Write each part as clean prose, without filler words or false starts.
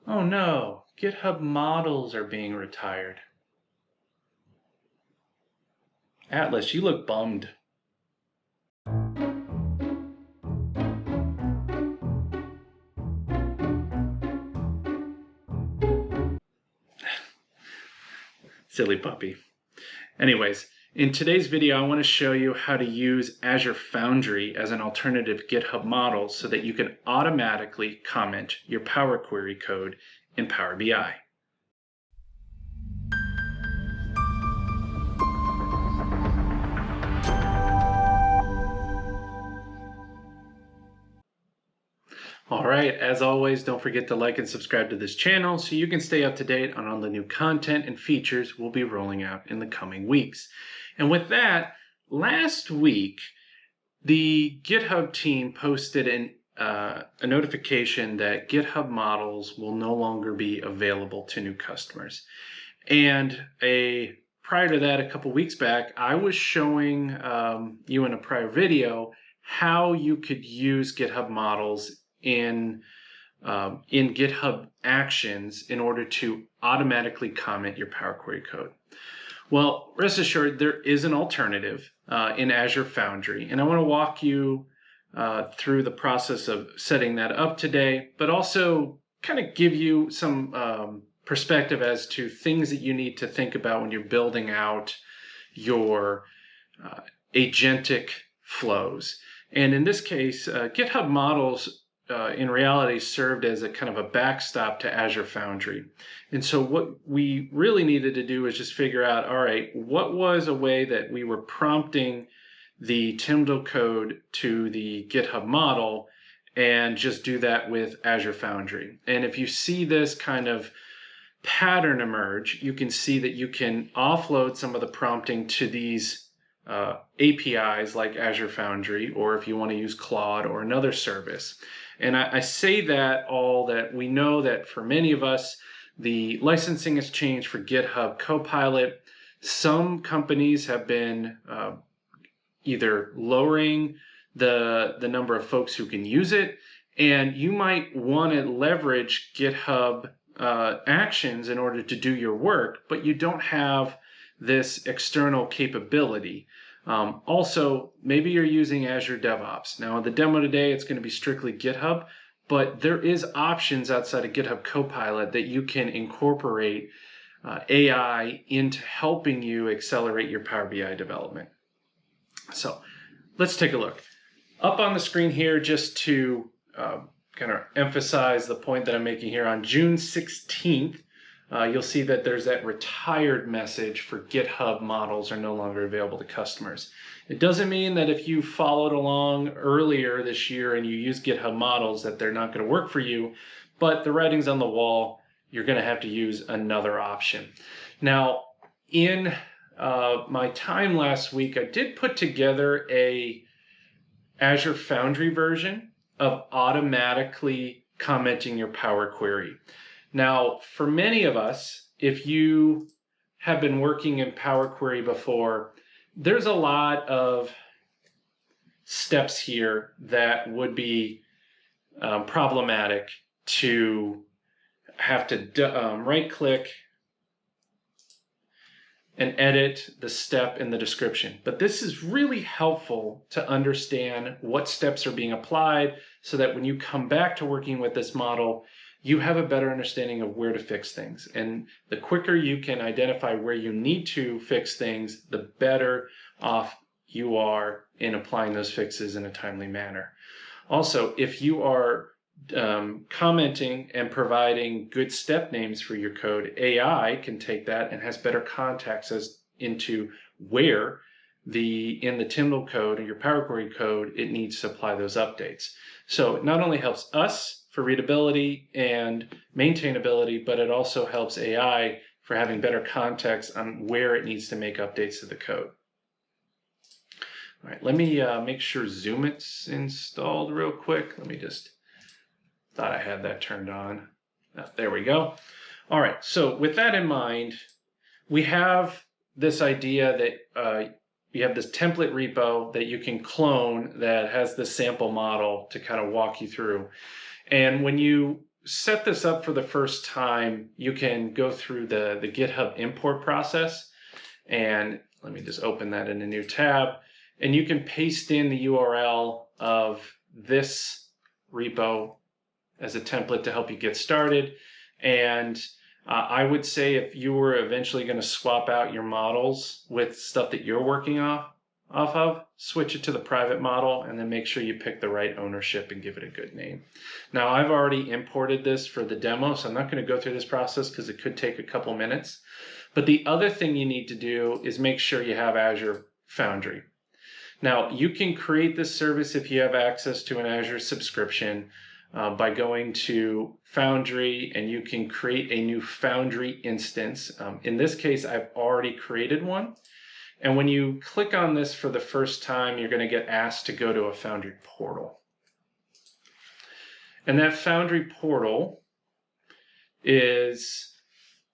Oh no, GitHub Models are being retired. Atlas, you look bummed. Silly puppy. Anyways, in today's video, I want to show you how to use Azure Foundry as an alternative to GitHub Models so that you can automatically comment your Power Query code in Power BI. All right, as always, don't forget to like and subscribe to this channel so you can stay up to date on all the new content and features we'll be rolling out in the coming weeks. And with that, last week, the GitHub team posted a notification that GitHub Models will no longer be available to new customers. And prior to that, a couple weeks back, I was showing you in a prior video how you could use GitHub Models in GitHub Actions in order to automatically comment your Power Query code. Well, rest assured, there is an alternative in Azure Foundry, and I want to walk you through the process of setting that up today, but also kind of give you some perspective as to things that you need to think about when you're building out your agentic flows. And in this case, GitHub Models in reality served as a kind of a backstop to Azure Foundry. And so what we really needed to do is just figure out, all right, what was a way that we were prompting the Tyndall code to the GitHub model and just do that with Azure Foundry. And if you see this kind of pattern emerge, you can see that you can offload some of the prompting to these APIs like Azure Foundry, or if you want to use Claude or another service. And I say that we know that for many of us, the licensing has changed for GitHub Copilot. Some companies have been either lowering the number of folks who can use it, and you might want to leverage GitHub Actions in order to do your work, but you don't have this external capability. Also, maybe you're using Azure DevOps. Now, in the demo today, it's going to be strictly GitHub, but there is options outside of GitHub Copilot that you can incorporate AI into helping you accelerate your Power BI development. So let's take a look. Up on the screen here, just to kind of emphasize the point that I'm making here, on June 16th, you'll see that there's that retired message for GitHub Models are no longer available to customers. It doesn't mean that if you followed along earlier this year and you use GitHub Models that they're not going to work for you, but the writing's on the wall. You're going to have to use another option. Now, in my time last week, I did put together a Azure Foundry version of automatically commenting your Power Query. Now, for many of us, if you have been working in Power Query before, there's a lot of steps here that would be problematic to have to right-click and edit the step in the description. But this is really helpful to understand what steps are being applied so that when you come back to working with this model, you have a better understanding of where to fix things. And the quicker you can identify where you need to fix things, the better off you are in applying those fixes in a timely manner. Also, if you are commenting and providing good step names for your code, AI can take that and has better context as into where in the Tyndall code or your Power Query code it needs to apply those updates. So it not only helps us for readability and maintainability, but it also helps AI for having better context on where it needs to make updates to the code. All right, let me make sure Zoom-It's installed real quick. Let me just, thought I had that turned on. There we go. All right, so with that in mind, we have this idea that you have this template repo that you can clone that has the sample model to kind of walk you through. And when you set this up for the first time, you can go through the GitHub import process. And let me just open that in a new tab. And you can paste in the URL of this repo as a template to help you get started. And I would say if you were eventually going to swap out your models with stuff that you're working off of, switch it to the private model and then make sure you pick the right ownership and give it a good name. Now, I've already imported this for the demo, so I'm not going to go through this process because it could take a couple minutes. But the other thing you need to do is make sure you have Azure Foundry. Now, you can create this service if you have access to an Azure subscription by going to Foundry, and you can create a new Foundry instance. In this case, I've already created one. And when you click on this for the first time, you're going to get asked to go to a Foundry portal. And that Foundry portal is,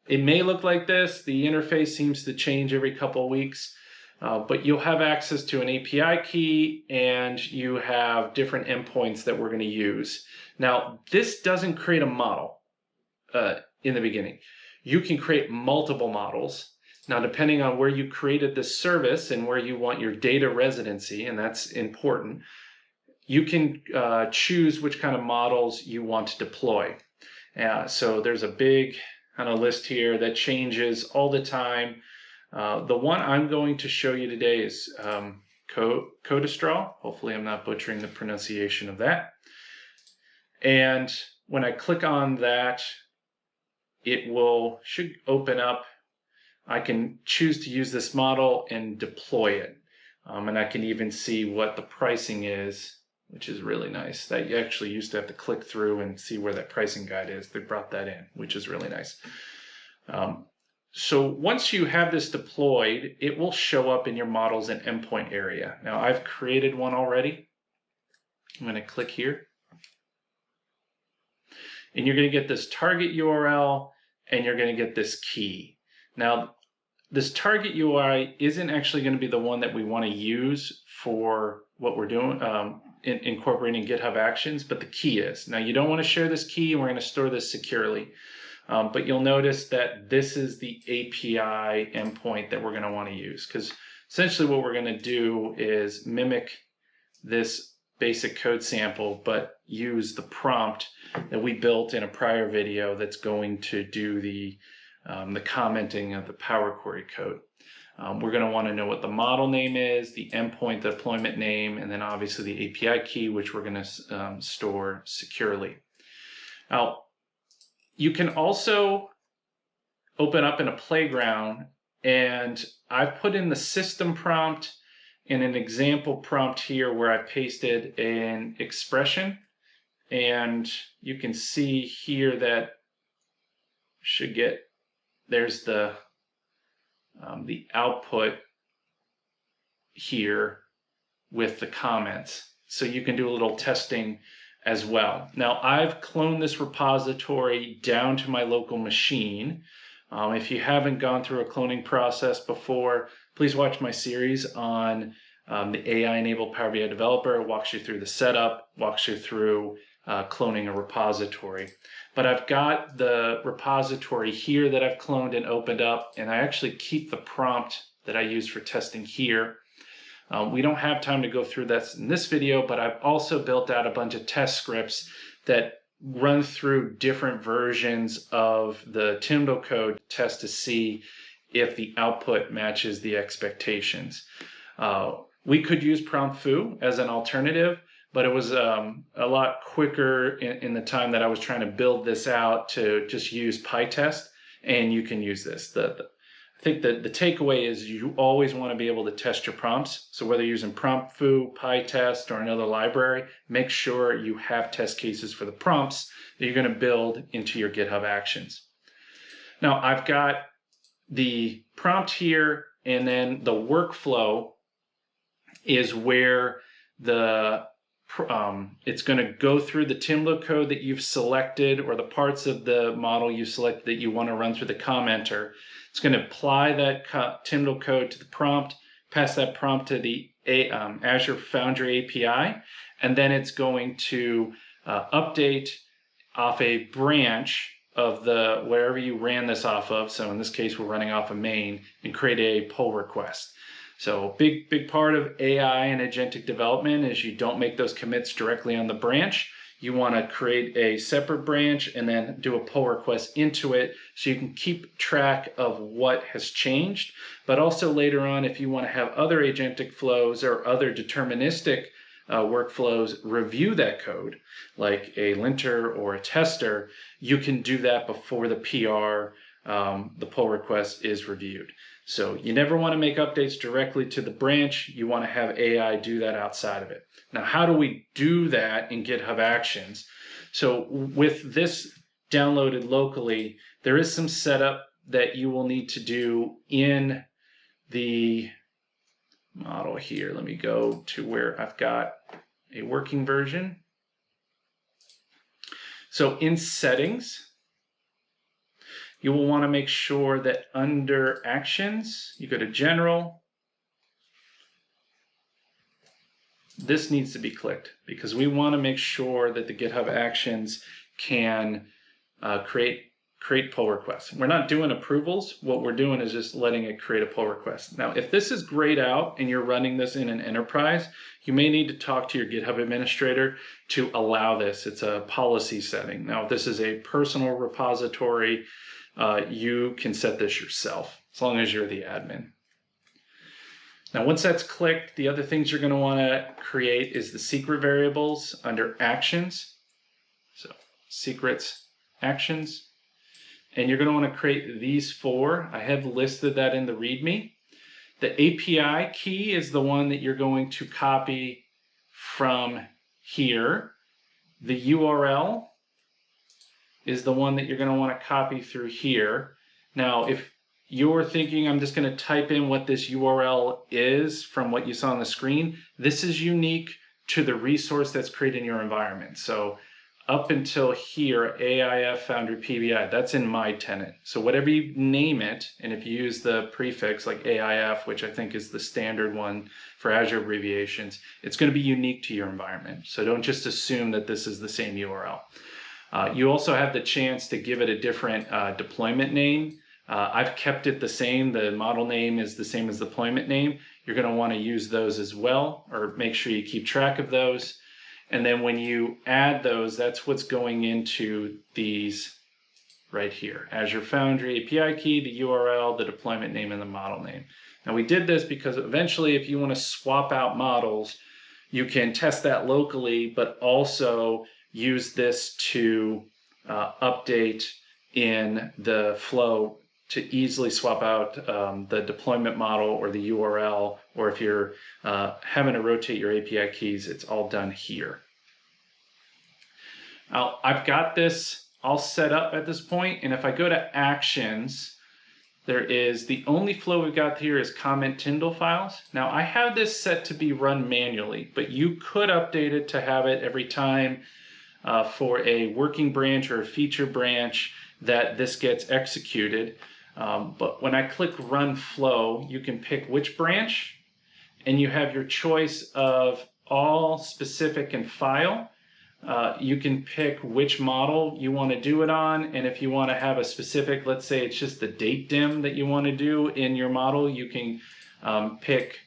it may look like this. The interface seems to change every couple of weeks. But you'll have access to an API key, and you have different endpoints that we're going to use. Now, this doesn't create a model in the beginning. You can create multiple models. Now, depending on where you created this service and where you want your data residency, and that's important, you can choose which kind of models you want to deploy. So there's a big kind of list here that changes all the time. The one I'm going to show you today is Codestraw. Hopefully I'm not butchering the pronunciation of that. And when I click on that, it should open up. I can choose to use this model and deploy it. And I can even see what the pricing is, which is really nice. That you actually used to have to click through and see where that pricing guide is. They brought that in, which is really nice. So once you have this deployed, it will show up in your models and endpoint area. Now, I've created one already. I'm going to click here. And you're going to get this target URL, and you're going to get this key. Now, this target UI isn't actually going to be the one that we want to use for what we're doing, incorporating GitHub Actions, but the key is. Now, you don't want to share this key, and we're going to store this securely. But you'll notice that this is the API endpoint that we're going to want to use, because essentially what we're going to do is mimic this basic code sample, but use the prompt that we built in a prior video that's going to do the commenting of the Power Query code. We're going to want to know what the model name is, the endpoint deployment name, and then obviously the API key, which we're going to store securely. Now, you can also open up in a playground, and I've put in the system prompt and an example prompt here where I pasted an expression, and you can see here that should get, there's the output here with the comments. So you can do a little testing as well. Now, I've cloned this repository down to my local machine. If you haven't gone through a cloning process before, please watch my series on the AI-enabled Power BI developer. It walks you through the setup, walks you through cloning a repository. But I've got the repository here that I've cloned and opened up, and I actually keep the prompt that I use for testing here. We don't have time to go through this in this video, but I've also built out a bunch of test scripts that run through different versions of the Timdo code test to see if the output matches the expectations. We could use prompt foo as an alternative, but it was a lot quicker in the time that I was trying to build this out to just use PyTest, and you can use this. I think that the takeaway is you always want to be able to test your prompts. So whether you're using prompt foo, PyTest, or another library, make sure you have test cases for the prompts that you're going to build into your GitHub Actions. Now, I've got the prompt here, and then the workflow is where it's going to go through the Timdo code that you've selected, or the parts of the model you selected that you want to run through the commenter. It's going to apply that Timdo code to the prompt, pass that prompt to the Azure Foundry API, and then it's going to update off a branch of the wherever you ran this off of. So in this case, we're running off of main, and create a pull request. So big part of AI and agentic development is you don't make those commits directly on the branch. You want to create a separate branch and then do a pull request into it so you can keep track of what has changed. But also later on, if you want to have other agentic flows or other deterministic workflows review that code, like a linter or a tester, you can do that before the PR, the pull request, is reviewed. So you never want to make updates directly to the branch. You want to have AI do that outside of it. Now, how do we do that in GitHub Actions? So with this downloaded locally, there is some setup that you will need to do in the model here. Let me go to where I've got a working version. So in settings, you will want to make sure that under Actions, you go to General. This needs to be clicked because we want to make sure that the GitHub Actions can create pull requests. We're not doing approvals. What we're doing is just letting it create a pull request. Now, if this is grayed out and you're running this in an enterprise, you may need to talk to your GitHub administrator to allow this. It's a policy setting. Now, if this is a personal repository, you can set this yourself as long as you're the admin. Now, once that's clicked, the other things you're going to want to create is the secret variables under Actions. So secrets, Actions. And you're going to want to create these 4. I have listed that in the README. The API key is the one that you're going to copy from here. The URL is the one that you're going to want to copy through here. Now, if you're thinking I'm just going to type in what this URL is from what you saw on the screen, this is unique to the resource that's created in your environment. So up until here, AIF Foundry PBI, that's in my tenant. So whatever you name it, and if you use the prefix like AIF, which I think is the standard one for Azure abbreviations, it's going to be unique to your environment. So don't just assume that this is the same URL. You also have the chance to give it a different deployment name. I've kept it the same. The model name is the same as the deployment name. You're going to want to use those as well, or make sure you keep track of those. And then when you add those, that's what's going into these right here. Azure Foundry API key, the URL, the deployment name, and the model name. Now we did this because eventually if you want to swap out models, you can test that locally, but also use this to update in the flow to easily swap out the deployment model or the URL, or if you're having to rotate your API keys, it's all done here. Now, I've got this all set up at this point, and if I go to Actions, there is the only flow we've got here is comment Tyndall files. Now, I have this set to be run manually, but you could update it to have it every time for a working branch or a feature branch that this gets executed. But when I click Run Flow, you can pick which branch, and you have your choice of all, specific, and file. You can pick which model you want to do it on, and if you want to have a specific, let's say it's just the date dim that you want to do in your model, you can pick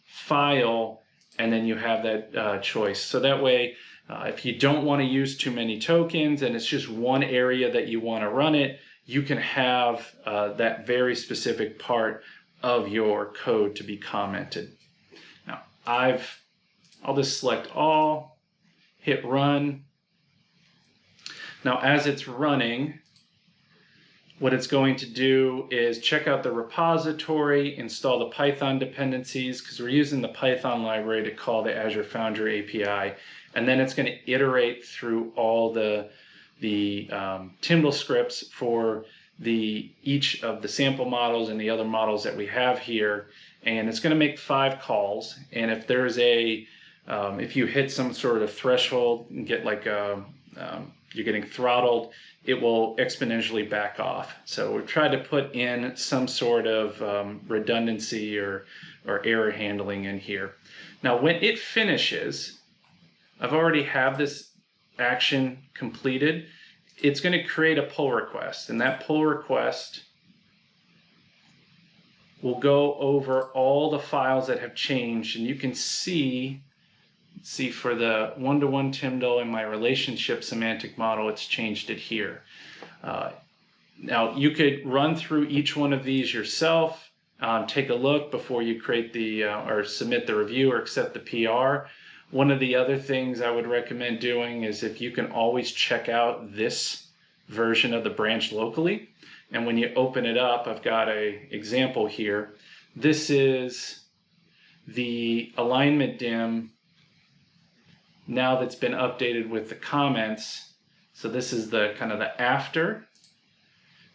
File, and then you have that choice. So that way, if you don't want to use too many tokens and it's just one area that you want to run it, you can have that very specific part of your code to be commented. Now, I'll just select all, hit run. Now, as it's running, what it's going to do is check out the repository, install the Python dependencies, because we're using the Python library to call the Azure Foundry API, and then it's going to iterate through all the Tyndall scripts for each of the sample models and the other models that we have here, and it's going to make 5 calls. And if there's if you hit some sort of threshold and get like you're getting throttled, it will exponentially back off. So we've tried to put in some sort of redundancy or error handling in here. Now, when it finishes, I've already have this action completed. it's going to create a pull request, and that pull request will go over all the files that have changed, and you can see for the one-to-one Tyndall and my relationship semantic model, it's changed it here. Now you could run through each one of these yourself, take a look before you create the or submit the review or accept the PR. One of the other things I would recommend doing is if you can always check out this version of the branch locally. And when you open it up, I've got an example here. This is the alignment dim now that's been updated with the comments. So this is the kind of the after.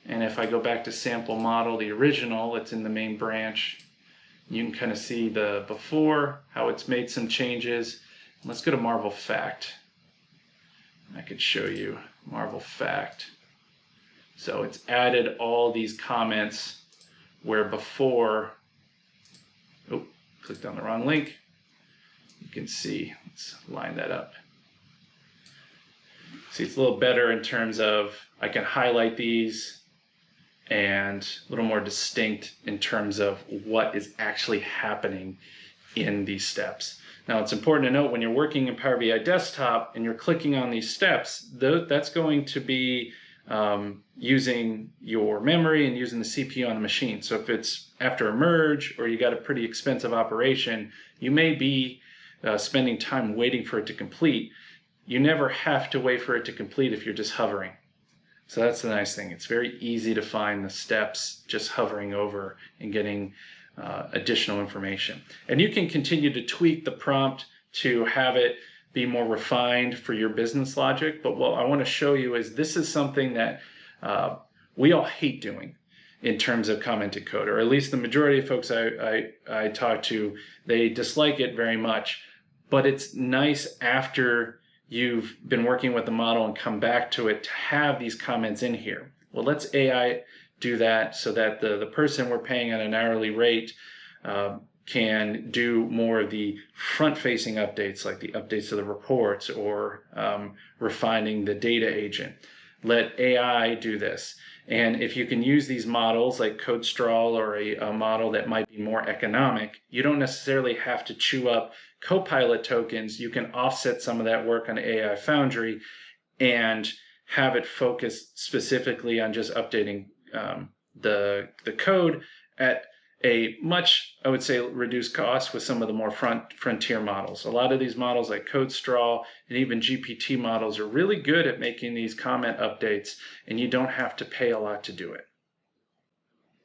And if I go back to sample model, the original, it's in the main branch, you can kind of see the before, how it's made some changes. Let's go to Marvel Fact. I could show you Marvel Fact. So it's added all these comments where before, oh, clicked on the wrong link. You can see, let's line that up. See, it's a little better in terms of I can highlight these and a little more distinct in terms of what is actually happening in these steps. Now, it's important to note when you're working in Power BI Desktop and you're clicking on these steps, that's going to be using your memory and using the CPU on the machine. So if it's after a merge or you got a pretty expensive operation, you may be spending time waiting for it to complete. You never have to wait for it to complete if you're just hovering. So that's the nice thing. It's very easy to find the steps just hovering over and getting additional information. And you can continue to tweak the prompt to have it be more refined for your business logic. But what I want to show you is this is something that we all hate doing in terms of commented code, or at least the majority of folks I talk to, they dislike it very much. But it's nice after you've been working with the model and come back to it to have these comments in here. Well, let's AI do that so that the person we're paying at an hourly rate can do more of the front-facing updates, like the updates to the reports or refining the data agent. Let AI do this. And if you can use these models like CodeStrawl or a model that might be more economic, you don't necessarily have to chew up Copilot tokens. You can offset some of that work on AI Foundry and have it focus specifically on just updating the code at a much, I would say, reduced cost with some of the more frontier models. A lot of these models like CodeStrawl and even GPT models are really good at making these comment updates, and you don't have to pay a lot to do it.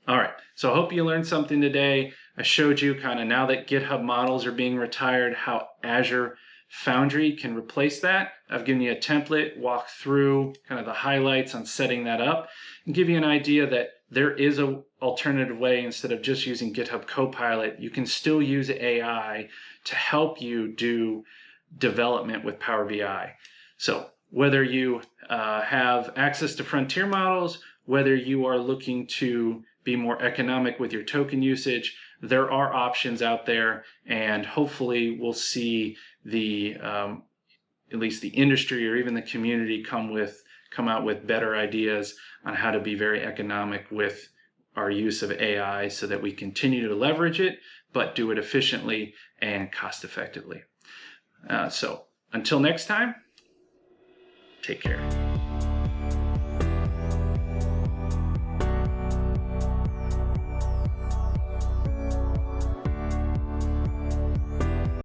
All right, so I hope you learned something today. I showed you kind of now that GitHub Models are being retired, how Azure Foundry can replace that. I've given you a template, walk through kind of the highlights on setting that up, and give you an idea that there is an alternative way. Instead of just using GitHub Copilot, you can still use AI to help you do development with Power BI. So whether you have access to frontier models, whether you are looking to be more economic with your token usage, there are options out there, and hopefully we'll see the at least the industry or even the community come out with better ideas on how to be very economic with our use of AI so that we continue to leverage it, but do it efficiently and cost effectively. So until next time, take care.